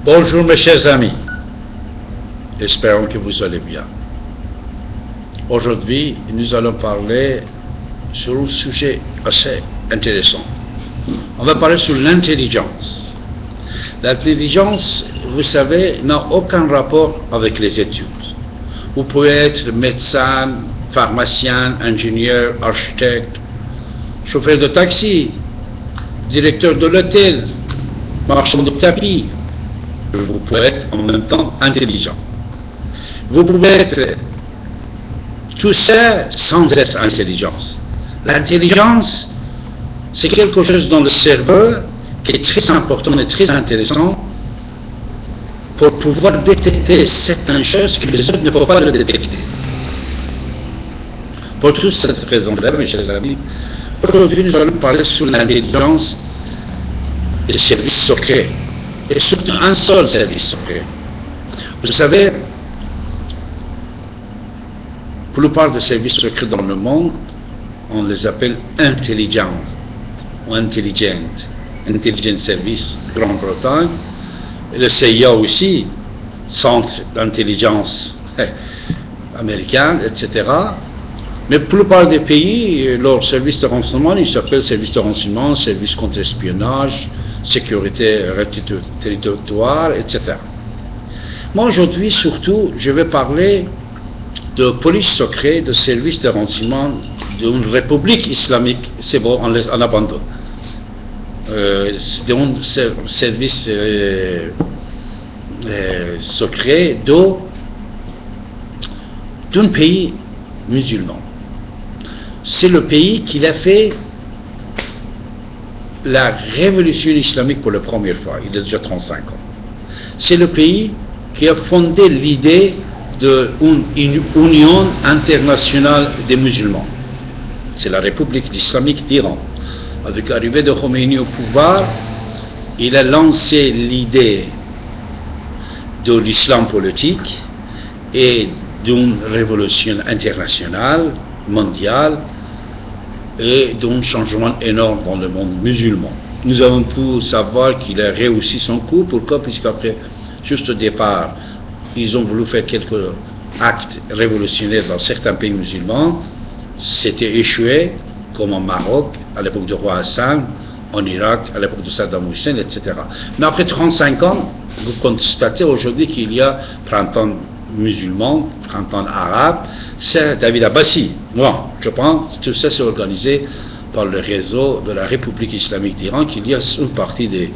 Bonjour mes chers amis, espérons que vous allez bien. Aujourd'hui, nous allons parler sur un sujet assez intéressant. On va parler sur l'intelligence. L'intelligence, vous savez, n'a aucun rapport avec les études. Vous pouvez être médecin, pharmacien, ingénieur, architecte, chauffeur de taxi, directeur de l'hôtel, marchand de tapis. Vous pouvez être en même temps intelligent. Vous pouvez être tout ça sans être intelligence. L'intelligence, c'est quelque chose dans le cerveau qui est très important et très intéressant pour pouvoir détecter certaines choses que les autres ne peuvent pas le détecter. Pour toute cette raison-là, mes chers amis, aujourd'hui nous allons parler sur l'intelligence et les services secrets. Et surtout un seul service secret. Vous savez, la plupart des services secrets dans le monde, on les appelle intelligents ou intelligent. Intelligent Service, Grande-Bretagne, et le CIA aussi, Centre d'intelligence américain, etc. Mais la plupart des pays, leur service de renseignement, il s'appelle service de renseignement, service contre-espionnage, sécurité territoriale, etc. Moi aujourd'hui, surtout, je vais parler de police secrète, de service de renseignement d'une république islamique. C'est bon, on abandonne. D'un service secret d'un pays musulman. C'est le pays qui a fait la révolution islamique pour la première fois, il y a déjà 35 ans. C'est le pays qui a fondé l'idée d'une union internationale des musulmans. C'est la République islamique d'Iran. Avec l'arrivée de Khomeini au pouvoir, il a lancé l'idée de l'islam politique et d'une révolution internationale, mondiale, et d'un changement énorme dans le monde musulman. Nous avons pu savoir qu'il a réussi son coup. Pourquoi? Puisqu'après, juste au départ, ils ont voulu faire quelques actes révolutionnaires dans certains pays musulmans. C'était échoué, comme au Maroc, à l'époque du roi Hassan, en Irak, à l'époque de Saddam Hussein, etc. Mais après 35 ans, vous constatez aujourd'hui qu'il y a printemps musulman, printemps arabe, c'est David Abbasi. Non, je pense que tout ça c'est organisé par le réseau de la République islamique d'Iran, qu'il y a une partie des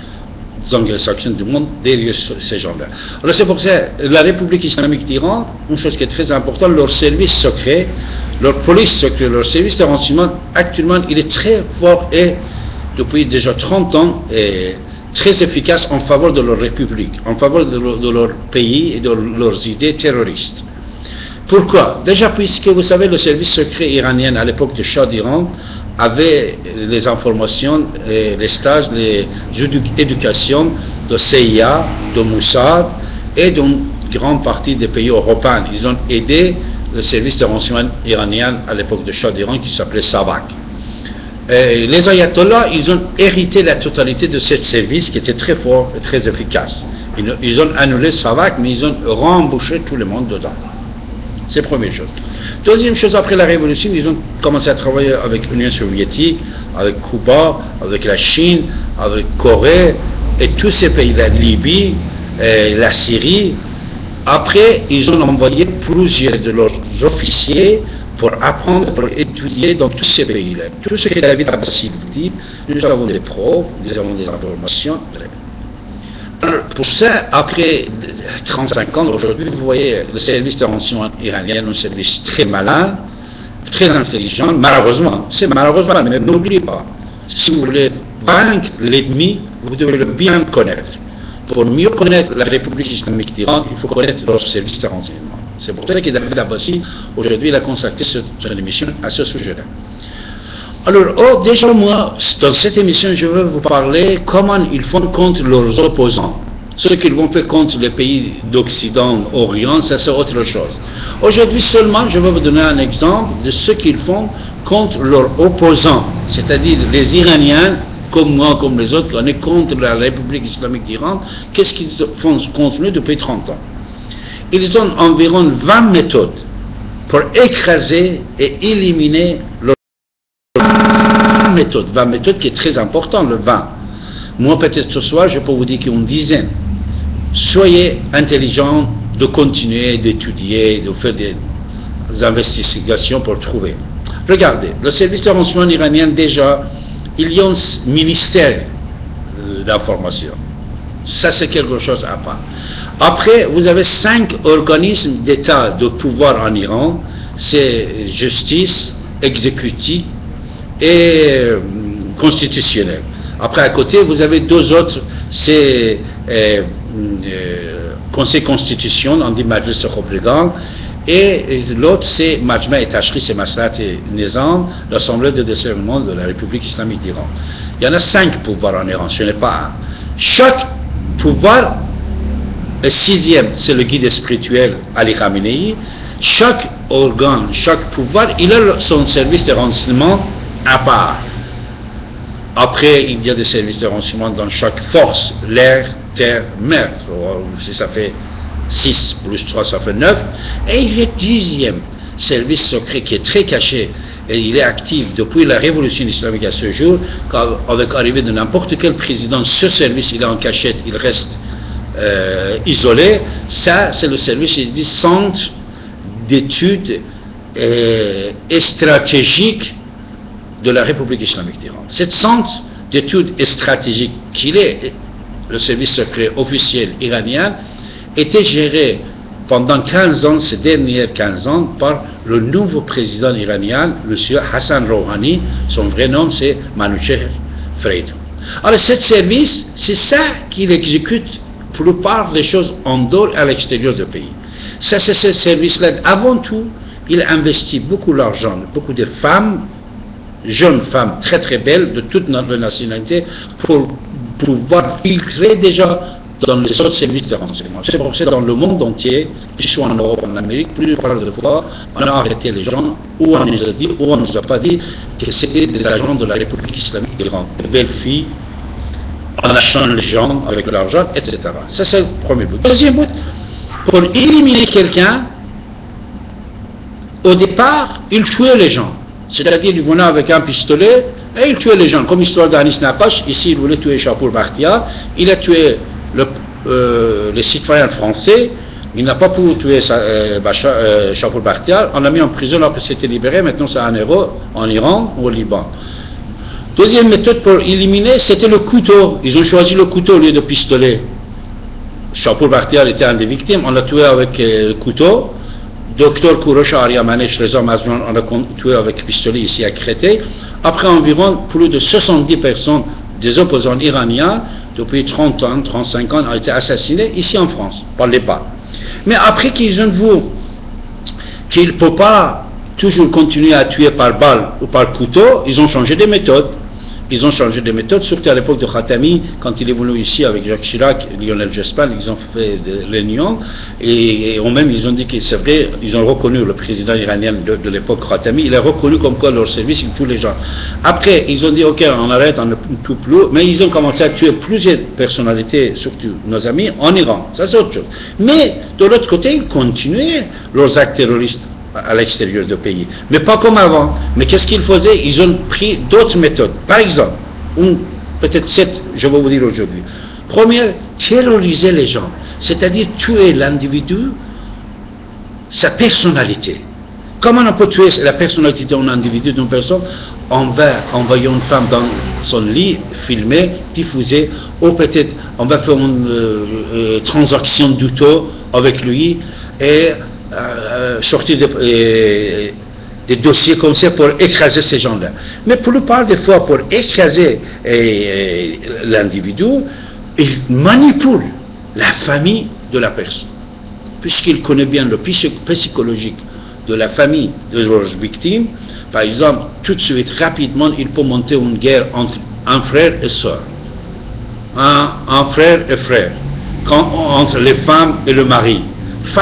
anglo-saxons du monde derrière ces gens-là. Alors c'est pour ça, la République islamique d'Iran, une chose qui est très importante, leur service secret, leur police secret, leur service de renseignement, actuellement, il est très fort et depuis déjà 30 ans, et très efficace en faveur de leur république, en faveur de leur pays et de leurs idées terroristes. Pourquoi? Déjà puisque vous savez, le service secret iranien à l'époque du Shah d'Iran avait les informations, les stages, les éducations de CIA, de Mossad et d'une grande partie des pays européens. Ils ont aidé le service de renseignement iranien à l'époque du Shah d'Iran qui s'appelait SAVAK. Les ayatollahs, ils ont hérité la totalité de ce service qui était très fort et très efficace. Ils ont annulé SAVAK, mais ils ont rembouché tout le monde dedans. C'est la première chose. Deuxième chose, après la révolution, ils ont commencé à travailler avec l'Union soviétique, avec Cuba, avec la Chine, avec la Corée, et tous ces pays, la Libye, la Syrie. Après, ils ont envoyé plusieurs de leurs officiers pour apprendre, pour étudier dans tous ces pays-là. Tout ce que David Abbasi dit, nous avons des preuves, nous avons des informations. Alors, pour ça, après 35 ans, aujourd'hui, vous voyez, le service de renseignement iranien est un service très malin, très intelligent, malheureusement. C'est malheureusement, mais n'oubliez pas, si vous voulez vaincre l'ennemi, vous devez le bien connaître. Pour mieux connaître la République islamique d'Iran, il faut connaître leur service de renseignement. C'est pour ça que David Abbasi, aujourd'hui, il a consacré son émission à ce sujet-là. Alors, déjà, moi, dans cette émission, je veux vous parler comment ils font contre leurs opposants. Ce qu'ils vont faire contre les pays d'Occident, Orient, ça c'est autre chose. Aujourd'hui seulement, je vais vous donner un exemple de ce qu'ils font contre leurs opposants, c'est-à-dire les Iraniens comme moi, comme les autres, on est contre la République islamique d'Iran. Qu'est-ce qu'ils font contre nous depuis 30 ans? Ils ont environ 20 méthodes pour écraser et éliminer leur 20 méthodes qui est très important, le 20. Moi, peut-être ce soir, je peux vous dire qu'une dizaine. Soyez intelligents de continuer, d'étudier, de faire des investigations pour trouver. Regardez, le service de renseignement iranien, déjà, il y a un ministère d'information. Ça, c'est quelque chose à part. Après, vous avez 5 organismes d'État de pouvoir en Iran. C'est justice, exécutif et constitutionnel. Après, à côté, vous avez 2 autres. C'est Conseil constitution, on dit Majlis al-Khobrigan, et l'autre c'est Majma et Tashkhis et Maslat et Nizam, l'Assemblée de discernement de la République islamique d'Iran. Il y en a 5 pouvoirs en Iran, ce n'est pas un. Chaque pouvoir, le 6e, c'est le guide spirituel Ali Khamenei. Chaque organe, chaque pouvoir, il a son service de renseignement à part. Après, il y a des services de renseignement dans chaque force, l'air, terre, mer. Si ça fait 6 plus 3, ça fait 9. Et il y a 10e service secret qui est très caché. Et il est actif depuis la révolution islamique à ce jour. Avec l'arrivée de n'importe quel président, ce service, il est en cachette, il reste isolé. Ça, c'est le service, il dit centre d'études stratégiques de la République islamique d'Iran. Cette centre d'études stratégiques qu'il est, le service secret officiel iranien, était géré pendant 15 ans, ces dernières 15 ans, par le nouveau président iranien, M. Hassan Rouhani. Son vrai nom, c'est Manouchehr Freid. Alors, ce service, c'est ça qu'il exécute pour la plupart des choses en dehors et à l'extérieur du pays. Ça, c'est ce service-là. Avant tout, il investit beaucoup d'argent, beaucoup de femmes, jeunes femmes très très belles de toutes notre nationalité pour pouvoir filtrer déjà dans les autres services de renseignement. C'est pour ça que dans le monde entier, que ce soit en Europe, en Amérique, plusieurs de fois, on a arrêté les gens, ou on nous a dit, ou on nous a pas dit que c'était des agents de la République islamique d'Iran. De belles filles, en achetant les gens avec l'argent, etc. Ça c'est le premier but. Deuxième but, pour éliminer quelqu'un, au départ, il tuait les gens. C'est-à-dire, il venait avec un pistolet et il tuait les gens. Comme l'histoire d'Anis Naqash, ici, il voulait tuer Shapour Bakhtiar. Il a tué les citoyens français. Il n'a pas pu tuer Shapour Bakhtiar. On l'a mis en prison après s'était libéré. Maintenant, c'est en Iran ou au Liban. Deuxième méthode pour éliminer, c'était le couteau. Ils ont choisi le couteau au lieu de pistolet. Shapour Bakhtiar était un des victimes. On l'a tué avec le couteau. Docteur Kourosh Ariamanesh, Reza Mazloun, on l'a tué avec pistolet ici à Créteil. Après environ plus de 70% des opposants iraniens, depuis 30 ans, 35 ans, ont été assassinés ici en France, par les balles. Mais après qu'ils ont vu qu'ils ne peuvent pas toujours continuer à tuer par balle ou par couteau, ils ont changé de méthode. Ils ont changé de méthode, surtout à l'époque de Khatami, quand il est venu ici avec Jacques Chirac et Lionel Jospin, ils ont fait des réunions, et même ils ont dit que c'est vrai, ils ont reconnu le président iranien de l'époque Khatami, il a reconnu comme quoi leur service, il tue les gens. Après, ils ont dit, ok, on arrête, on ne tue plus, mais ils ont commencé à tuer plusieurs personnalités, surtout nos amis, en Iran. Ça, c'est autre chose. Mais, de l'autre côté, ils continuaient leurs actes terroristes à l'extérieur du pays. Mais pas comme avant. Mais qu'est-ce qu'ils faisaient? Ils ont pris d'autres méthodes. Par exemple, peut-être 7, je vais vous dire aujourd'hui. Première, terroriser les gens. C'est-à-dire tuer l'individu, sa personnalité. Comment on peut tuer la personnalité d'un individu, d'une personne? On va envoyer une femme dans son lit, filmer, diffuser, ou peut-être on va faire une transaction douteuse avec lui et sortir des dossiers comme ça pour écraser ces gens-là. Mais pour la plupart des fois, pour écraser l'individu, il manipule la famille de la personne. Puisqu'il connaît bien le psychologique de la famille de leurs victimes, par exemple, tout de suite, rapidement, il peut monter une guerre entre un frère et soeur, un frère et frère, entre les femmes et le mari.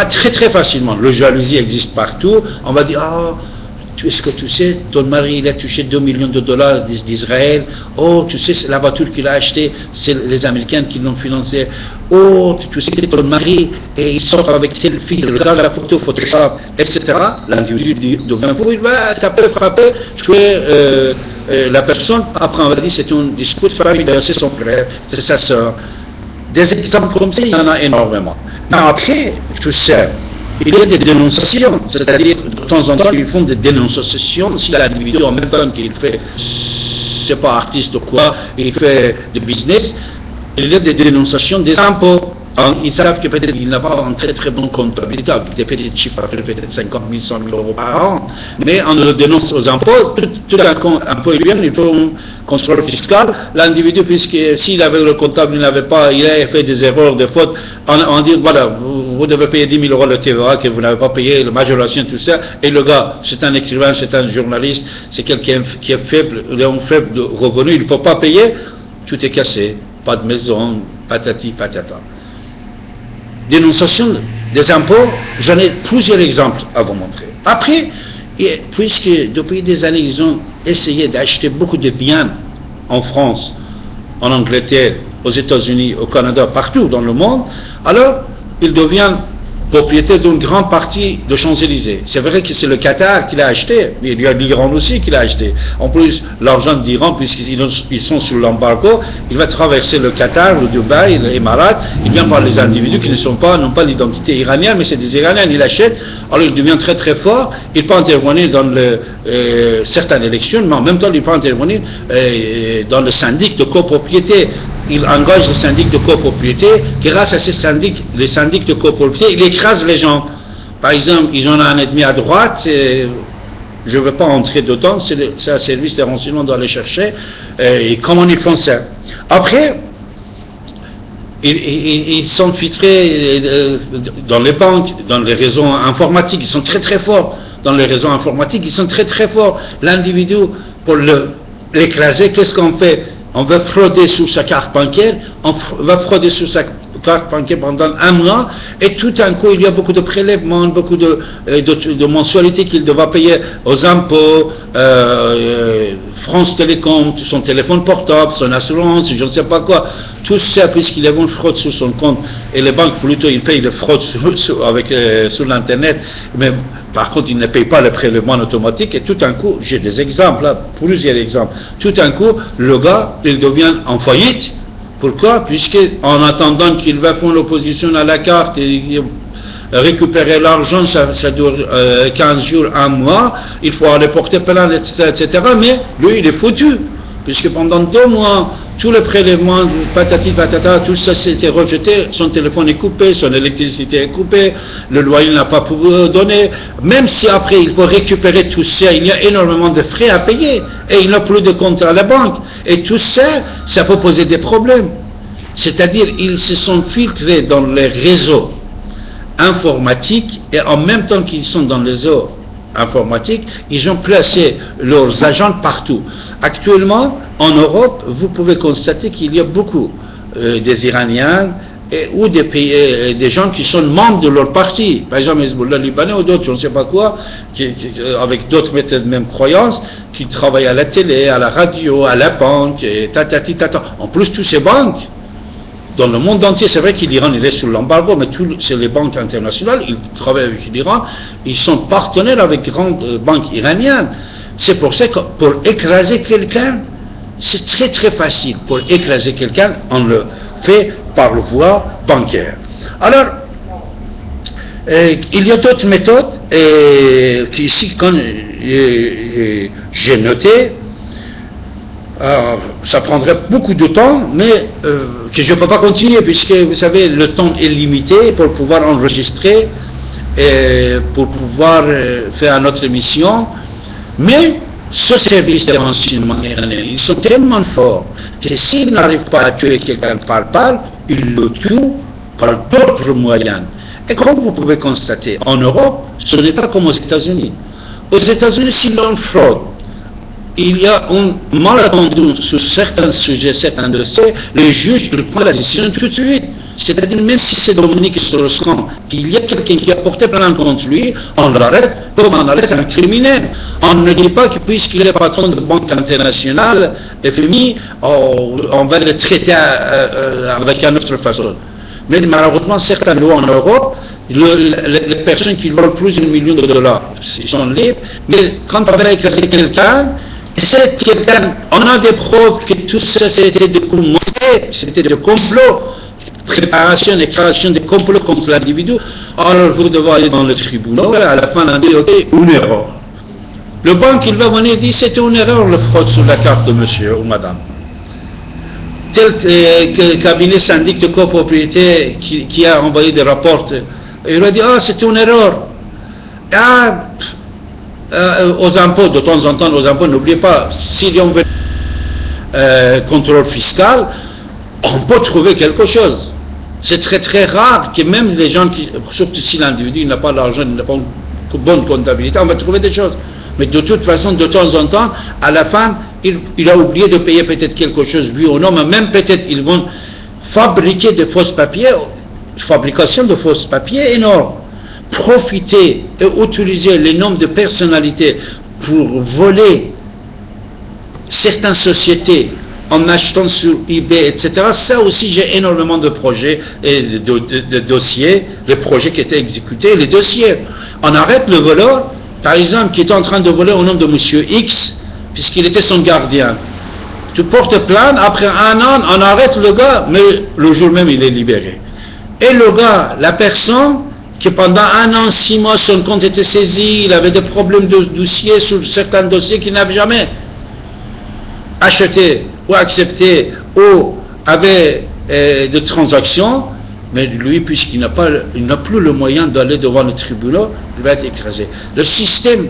Très très facilement, la jalousie existe partout. On va dire, est-ce que tu sais, ton mari, il a touché 2 millions de dollars d'Israël. Oh, tu sais, la voiture qu'il a achetée, c'est les Américains qui l'ont financée. Oh, tu sais, ton mari, et il sort avec telle fille, regarde la photo, Photoshop, etc. L'individu devient fou, il va taper, frapper, tuer la personne. Après, on va dire, c'est un discours familial, c'est son frère, c'est sa soeur. Des exemples comme ça, il y en a énormément. Mais après, tu sais, il y a des dénonciations, c'est-à-dire de temps en temps ils font des dénonciations si l'individu en même temps qu'il fait, je sais pas, artiste ou quoi, il fait du business, il y a des dénonciations des impôts. Ils savent que peut-être qu'il n'a pas une très très bonne comptabilité, avec des petits chiffres, peut-être 50 000, 100 000 euros par an, mais on le dénonce aux impôts, tout un peu bien, il faut un contrôle fiscal. L'individu, puisque s'il avait le comptable, il n'avait pas, il a fait des erreurs, des fautes, on dit, voilà, vous devez payer 10 000 euros le TVA que vous n'avez pas payé, la majoration, tout ça, et le gars, c'est un écrivain, c'est un journaliste, c'est quelqu'un qui est faible, il a un faible revenu, il ne faut pas payer, tout est cassé, pas de maison, patati patata. Dénonciation des impôts, j'en ai plusieurs exemples à vous montrer. Après, puisque depuis des années, ils ont essayé d'acheter beaucoup de biens en France, en Angleterre, aux États-Unis, au Canada, partout dans le monde, alors ils deviennent propriétaires d'une grande partie de Champs-Élysées. C'est vrai que c'est le Qatar qui l'a acheté, mais il y a l'Iran aussi qui l'a acheté. En plus, l'argent d'Iran, puisqu'ils sont sous l'embargo, il va traverser le Qatar, le Dubaï, les Émirats, il vient par les individus qui n'ont pas l'identité iranienne, mais c'est des Iraniens, ils l'achètent, alors il devient très très fort, il peut intervenir dans certaines élections, mais en même temps il peut intervenir dans le syndic de copropriété. Il engage les syndics de copropriété, grâce à ces syndics, les syndics de copropriété, il écrase les gens. Par exemple, ils en ont un ennemi à droite, je ne veux pas entrer dedans, c'est un service de renseignement doit aller chercher, et comment ils font ça. Après, ils sont filtrés dans les banques, dans les réseaux informatiques, ils sont très très forts. Dans les réseaux informatiques, ils sont très très forts. L'individu, pour l'écraser, qu'est-ce qu'on fait? On va frauder sur sa carte bancaire, on va frauder sur sa carte bancaire pendant un mois, et tout d'un coup, il y a beaucoup de prélèvements, beaucoup de mensualités qu'il devra payer aux impôts, France Télécom, son téléphone portable, son assurance, je ne sais pas quoi, tout ça, puisqu'il y a une fraude sur son compte, et les banques, plutôt, ils payent les fraudes sur l'Internet, mais par contre, ils ne payent pas le prélèvement automatique, et tout d'un coup, j'ai des exemples, là, plusieurs exemples, tout d'un coup, le gars, il devient en faillite. Pourquoi? Puisque en attendant qu'il va faire l'opposition à la carte et récupérer l'argent, ça dure 15 jours, un mois, il faut aller porter plainte, etc. Mais lui, il est foutu, puisque pendant 2 mois, tous les prélèvements, patati patata, tout ça s'était rejeté, son téléphone est coupé, son électricité est coupée, le loyer n'a pas pu donner, même si après il faut récupérer tout ça, il y a énormément de frais à payer, et il n'a plus de compte à la banque, et tout ça, ça peut poser des problèmes. C'est-à-dire, ils se sont filtrés dans les réseaux informatiques, et en même temps qu'ils sont dans les réseaux informatiques, ils ont placé leurs agents partout. Actuellement, en Europe, vous pouvez constater qu'il y a beaucoup des Iraniens ou des pays, des gens qui sont membres de leur parti, par exemple Hezbollah libanais ou d'autres, je ne sais pas quoi, avec d'autres méthodes, même croyances, qui travaillent à la télé, à la radio, à la banque, et tatati tata. En plus, tous ces banques, dans le monde entier, c'est vrai que l'Iran il est sous l'embargo, mais c'est les banques internationales, ils travaillent avec l'Iran, ils sont partenaires avec grandes banques iraniennes. C'est pour ça que pour écraser quelqu'un, c'est très très facile. Pour écraser quelqu'un, on le fait par le voie bancaire. Alors, il y a d'autres méthodes qui ici, quand j'ai noté, ça prendrait beaucoup de temps, mais que je ne peux pas continuer, puisque vous savez, le temps est limité pour pouvoir enregistrer et pour pouvoir faire notre émission. Mais ce service de renseignement iranien, ils sont tellement forts que s'ils n'arrivent pas à tuer quelqu'un par balle, ils le tuent par d'autres moyens. Et comme vous pouvez constater, en Europe, ce n'est pas comme aux États-Unis. Aux États-Unis, s'il y a une fraude, il y a un malentendu sur certains sujets, certains dossiers, le juge il prend la décision tout de suite. C'est-à-dire, même si c'est Dominique Strauss-Kahn, qu'il y a quelqu'un qui a porté plainte contre lui, on l'arrête comme on arrête un criminel. On ne dit pas que puisqu'il est patron de Banque internationale, FMI, on va le traiter avec une autre façon. Mais malheureusement, certaines lois en Europe, les personnes qui volent plus de $1 million, ils sont libres, mais quand on va écraser quelqu'un, on a des preuves que tout ça c'était des coups montés, c'était des complots, préparation et création de complots contre l'individu. Alors vous devez aller dans le tribunal, et à la fin on dit ok, une erreur. Le banque il va venir dire c'était une erreur le fraude sur la carte de monsieur ou madame. Tel cabinet syndic de copropriété qui a envoyé des rapports, il a dit c'était une erreur. Aux impôts, de temps en temps, aux impôts, n'oubliez pas, s'il y a un contrôle fiscal, on peut trouver quelque chose. C'est très très rare que même les gens surtout si l'individu n'a pas l'argent, il n'a pas une bonne comptabilité, on va trouver des choses. Mais de toute façon, de temps en temps, à la fin, il a oublié de payer peut-être quelque chose, oui ou non, mais même peut-être ils vont fabriquer de fausses papiers, fabrication de fausses papiers énorme. Profiter et utiliser les noms de personnalités pour voler certaines sociétés en achetant sur eBay, etc. Ça aussi, j'ai énormément de projets et de dossiers, de projets qui étaient exécutés, les dossiers. On arrête le voleur, par exemple, qui était en train de voler au nom de monsieur X, puisqu'il était son gardien. Tu portes plainte, après un an, on arrête le gars, mais le jour même, il est libéré. Et le gars, la personne, que pendant 1 an, 6 mois, son compte était saisi, il avait des problèmes de dossier sur certains dossiers qu'il n'avait jamais acheté ou accepté ou avait de transactions, mais lui, puisqu'il n'a plus le moyen d'aller devant le tribunal, il va être écrasé. Le système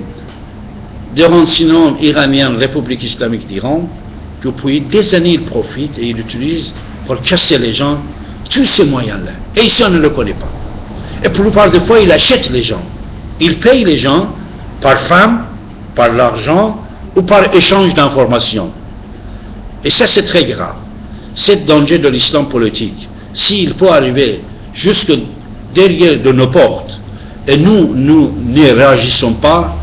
de renseignement iranien, République islamique d'Iran, depuis des années, il profite et il utilise pour casser les gens tous ces moyens-là. Et ici, on ne le connaît pas. Et pour la plupart des fois, il achète les gens. Il paye les gens par femme, par l'argent ou par échange d'informations. Et ça, c'est très grave. C'est le danger de l'islam politique. S'il peut arriver jusque derrière de nos portes et nous ne réagissons pas,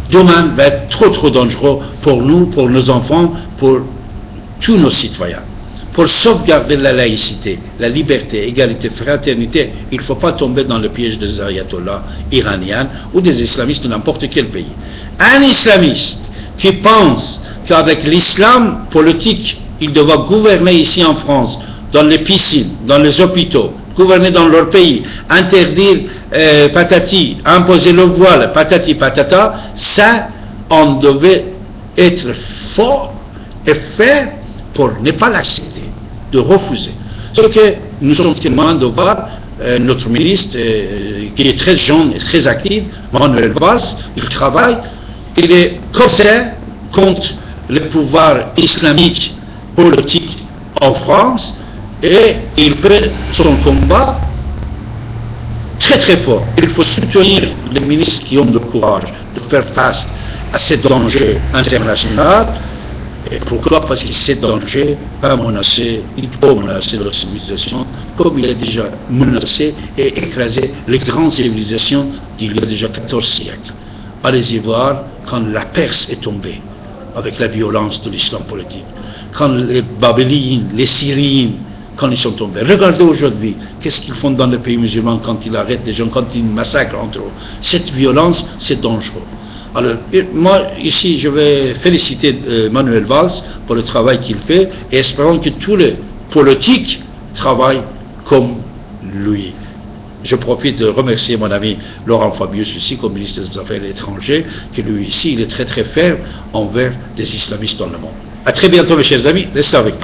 demain va être trop dangereux pour nous, pour nos enfants, pour tous nos citoyens. Pour sauvegarder la laïcité, la liberté, égalité, fraternité, il ne faut pas tomber dans le piège des ayatollahs iraniens ou des islamistes de n'importe quel pays. Un islamiste qui pense qu'avec l'islam politique, il doit gouverner ici en France, dans les piscines, dans les hôpitaux, gouverner dans leur pays, interdire patati, imposer le voile, patati patata, ça, on devait être fort et faire pour ne pas l'accepter, de refuser. Ce que nous sommes témoins de voir notre ministre, qui est très jeune et très actif, Manuel Valls, il travaille, il est corsaire contre le pouvoir islamique politique en France, et il fait son combat très très fort. Il faut soutenir les ministres qui ont le courage de faire face à ces dangers internationaux. Et pourquoi? Parce que ces dangers va menacer, il peut menacer la civilisation comme il a déjà menacé et écrasé les grandes civilisations d'il y a déjà 14 siècles. Allez-y voir quand la Perse est tombée avec la violence de l'islam politique, quand les Babyloniens, les Syriens, quand ils sont tombés. Regardez aujourd'hui, qu'est-ce qu'ils font dans les pays musulmans quand ils arrêtent des gens, quand ils massacrent entre eux. Cette violence, c'est dangereux. Alors, moi, ici, je vais féliciter Manuel Valls pour le travail qu'il fait et espérons que tous les politiques travaillent comme lui. Je profite de remercier mon ami Laurent Fabius ici, comme ministre des Affaires étrangères, que lui ici, il est très très ferme envers des islamistes dans le monde. À très bientôt, mes chers amis. Restez avec nous.